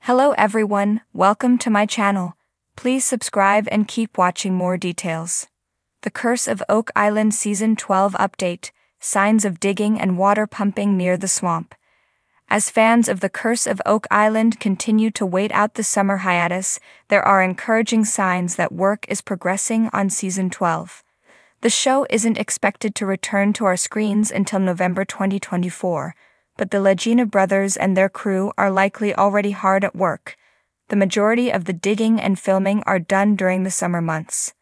Hello everyone, welcome to my channel. Please subscribe and keep watching more details. The Curse of Oak Island Season 12 Update, Signs of Digging and Water Pumping Near the Swamp. As fans of The Curse of Oak Island continue to wait out the summer hiatus, there are encouraging signs that work is progressing on Season 12. The show isn't expected to return to our screens until November 2024, but the Legina brothers and their crew are likely already hard at work. The majority of the digging and filming are done during the summer months.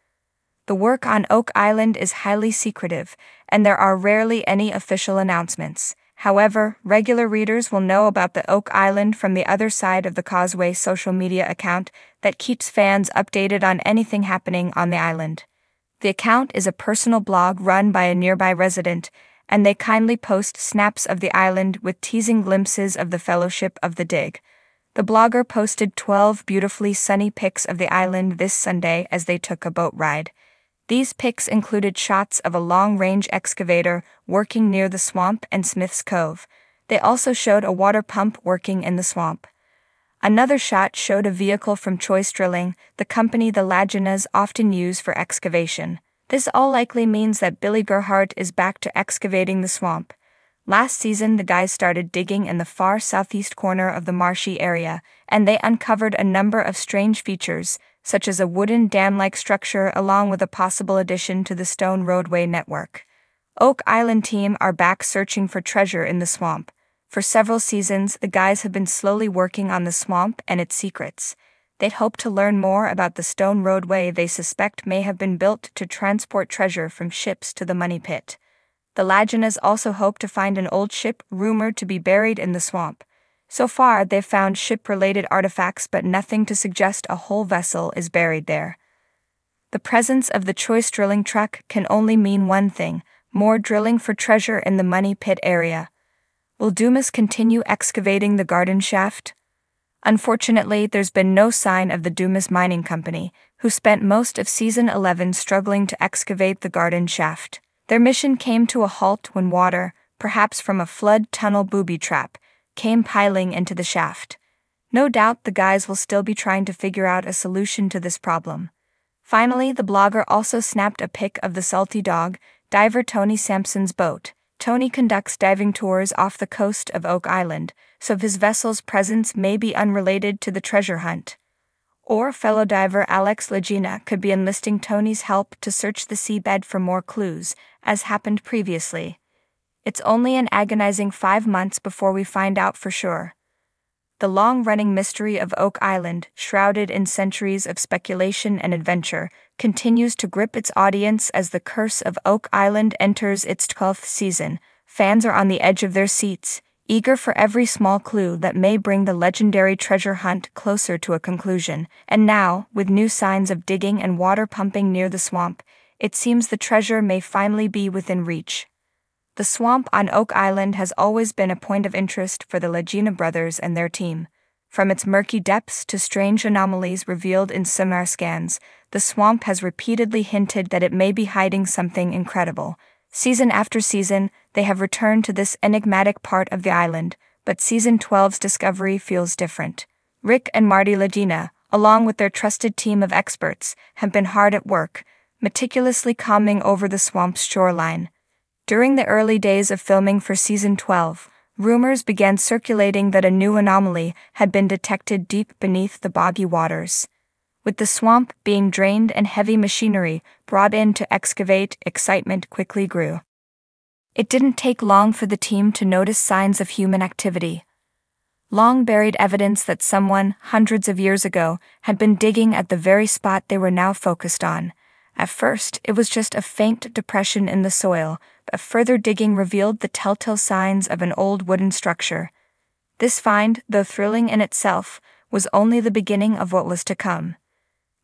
The work on Oak Island is highly secretive, and there are rarely any official announcements. However, regular readers will know about the Oak Island from the Other Side of the Causeway social media account that keeps fans updated on anything happening on the island. The account is a personal blog run by a nearby resident, and they kindly post snaps of the island with teasing glimpses of the Fellowship of the Dig. The blogger posted 12 beautifully sunny pics of the island this Sunday as they took a boat ride. These pics included shots of a long-range excavator working near the swamp and Smith's Cove. They also showed a water pump working in the swamp. Another shot showed a vehicle from Choice Drilling, the company the Laginas often use for excavation. This all likely means that Billy Gerhardt is back to excavating the swamp. Last season, the guys started digging in the far southeast corner of the marshy area, and they uncovered a number of strange features, such as a wooden dam-like structure along with a possible addition to the stone roadway network. Oak Island team are back searching for treasure in the swamp. For several seasons, the guys have been slowly working on the swamp and its secrets. They'd hope to learn more about the stone roadway they suspect may have been built to transport treasure from ships to the money pit. The Laginas also hope to find an old ship rumored to be buried in the swamp. So far, they've found ship-related artifacts, but nothing to suggest a whole vessel is buried there. The presence of the Choice Drilling truck can only mean one thing: more drilling for treasure in the money pit area. Will Dumas continue excavating the garden shaft? Unfortunately, there's been no sign of the Dumas Mining Company, who spent most of Season 11 struggling to excavate the garden shaft. Their mission came to a halt when water, perhaps from a flood tunnel booby trap, came piling into the shaft. No doubt the guys will still be trying to figure out a solution to this problem. Finally, the blogger also snapped a pic of the Salty Dog, diver Tony Sampson's boat. Tony conducts diving tours off the coast of Oak Island, so his vessel's presence may be unrelated to the treasure hunt. Or fellow diver Alex Legina could be enlisting Tony's help to search the seabed for more clues, as happened previously. It's only an agonizing 5 months before we find out for sure. The long-running mystery of Oak Island, shrouded in centuries of speculation and adventure, continues to grip its audience as The Curse of Oak Island enters its 12th season. Fans are on the edge of their seats, eager for every small clue that may bring the legendary treasure hunt closer to a conclusion. And now, with new signs of digging and water pumping near the swamp, it seems the treasure may finally be within reach. The swamp on Oak Island has always been a point of interest for the Legina brothers and their team. From its murky depths to strange anomalies revealed in sonar scans, the swamp has repeatedly hinted that it may be hiding something incredible. Season after season, they have returned to this enigmatic part of the island, but Season 12's discovery feels different. Rick and Marty Legina, along with their trusted team of experts, have been hard at work, meticulously combing over the swamp's shoreline. During the early days of filming for Season 12, rumors began circulating that a new anomaly had been detected deep beneath the boggy waters. With the swamp being drained and heavy machinery brought in to excavate, excitement quickly grew. It didn't take long for the team to notice signs of human activity. Long-buried evidence that someone, hundreds of years ago, had been digging at the very spot they were now focused on. At first, it was just a faint depression in the soil, but further digging revealed the telltale signs of an old wooden structure. This find, though thrilling in itself, was only the beginning of what was to come.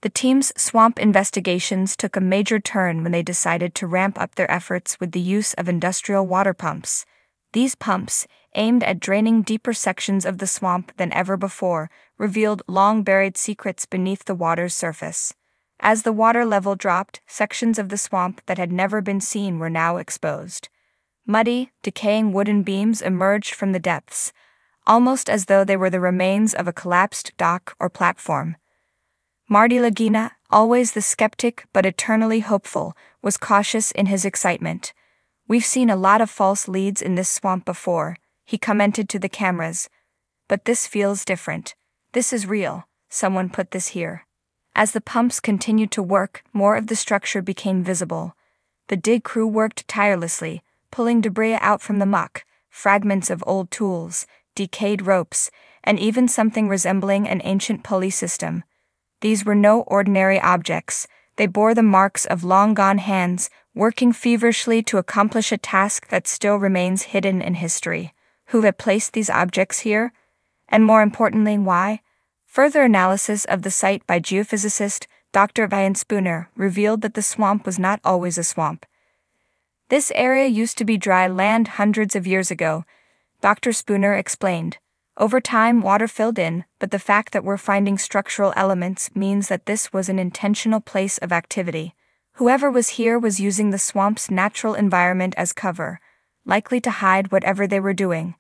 The team's swamp investigations took a major turn when they decided to ramp up their efforts with the use of industrial water pumps. These pumps, aimed at draining deeper sections of the swamp than ever before, revealed long-buried secrets beneath the water's surface. As the water level dropped, sections of the swamp that had never been seen were now exposed. Muddy, decaying wooden beams emerged from the depths, almost as though they were the remains of a collapsed dock or platform. Marty Lagina, always the skeptic but eternally hopeful, was cautious in his excitement. "We've seen a lot of false leads in this swamp before," he commented to the cameras. "But this feels different. This is real. Someone put this here." As the pumps continued to work, more of the structure became visible. The dig crew worked tirelessly, pulling debris out from the muck, fragments of old tools, decayed ropes, and even something resembling an ancient pulley system. These were no ordinary objects. They bore the marks of long-gone hands, working feverishly to accomplish a task that still remains hidden in history. Who had placed these objects here? And more importantly, why? Further analysis of the site by geophysicist Dr. Ian Spooner revealed that the swamp was not always a swamp. This area used to be dry land hundreds of years ago, Dr. Spooner explained. Over time, water filled in, but the fact that we're finding structural elements means that this was an intentional place of activity. Whoever was here was using the swamp's natural environment as cover, likely to hide whatever they were doing.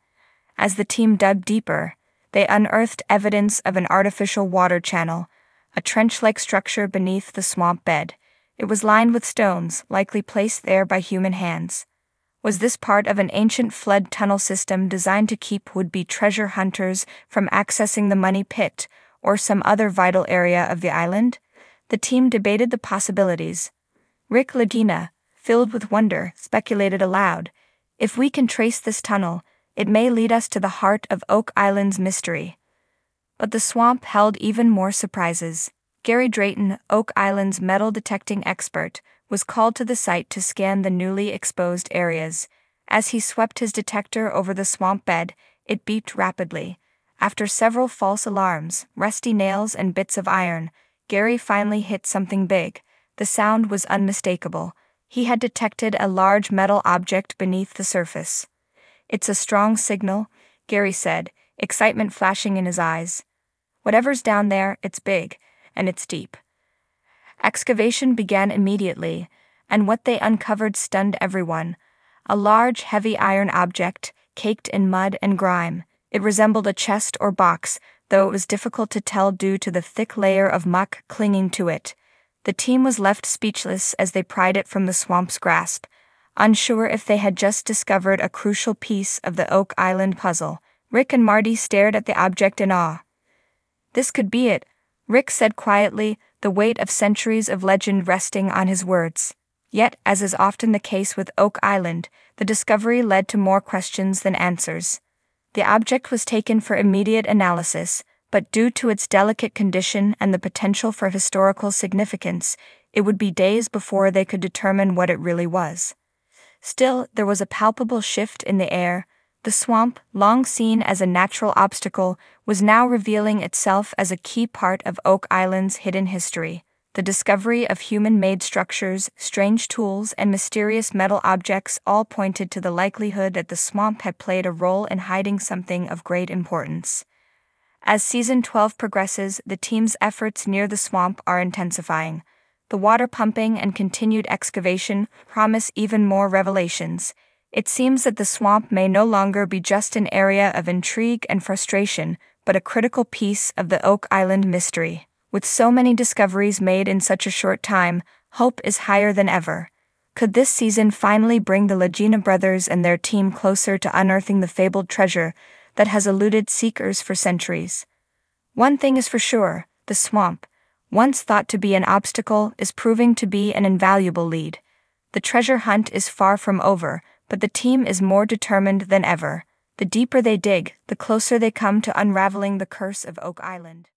As the team dug deeper, they unearthed evidence of an artificial water channel, a trench-like structure beneath the swamp bed. It was lined with stones, likely placed there by human hands. Was this part of an ancient flood tunnel system designed to keep would-be treasure hunters from accessing the money pit or some other vital area of the island? The team debated the possibilities. Rick Lagina, filled with wonder, speculated aloud. "If we can trace this tunnel, it may lead us to the heart of Oak Island's mystery." But the swamp held even more surprises. Gary Drayton, Oak Island's metal detecting expert, was called to the site to scan the newly exposed areas. As he swept his detector over the swamp bed, it beeped rapidly. After several false alarms, rusty nails and bits of iron, Gary finally hit something big. The sound was unmistakable. He had detected a large metal object beneath the surface. "It's a strong signal," Gary said, excitement flashing in his eyes. "Whatever's down there, it's big, and it's deep." Excavation began immediately, and what they uncovered stunned everyone. A large, heavy iron object, caked in mud and grime. It resembled a chest or box, though it was difficult to tell due to the thick layer of muck clinging to it. The team was left speechless as they pried it from the swamp's grasp, unsure if they had just discovered a crucial piece of the Oak Island puzzle. Rick and Marty stared at the object in awe. "This could be it," Rick said quietly, the weight of centuries of legend resting on his words. Yet, as is often the case with Oak Island, the discovery led to more questions than answers. The object was taken for immediate analysis, but due to its delicate condition and the potential for historical significance, it would be days before they could determine what it really was. Still, there was a palpable shift in the air. The swamp, long seen as a natural obstacle, was now revealing itself as a key part of Oak Island's hidden history. The discovery of human-made structures, strange tools, and mysterious metal objects all pointed to the likelihood that the swamp had played a role in hiding something of great importance. As Season 12 progresses, the team's efforts near the swamp are intensifying. The water pumping and continued excavation promise even more revelations. It seems that the swamp may no longer be just an area of intrigue and frustration, but a critical piece of the Oak Island mystery. With so many discoveries made in such a short time, hope is higher than ever. Could this season finally bring the Lagina brothers and their team closer to unearthing the fabled treasure that has eluded seekers for centuries? One thing is for sure, the swamp, once thought to be an obstacle, is proving to be an invaluable lead. The treasure hunt is far from over, but the team is more determined than ever. The deeper they dig, the closer they come to unraveling the curse of Oak Island.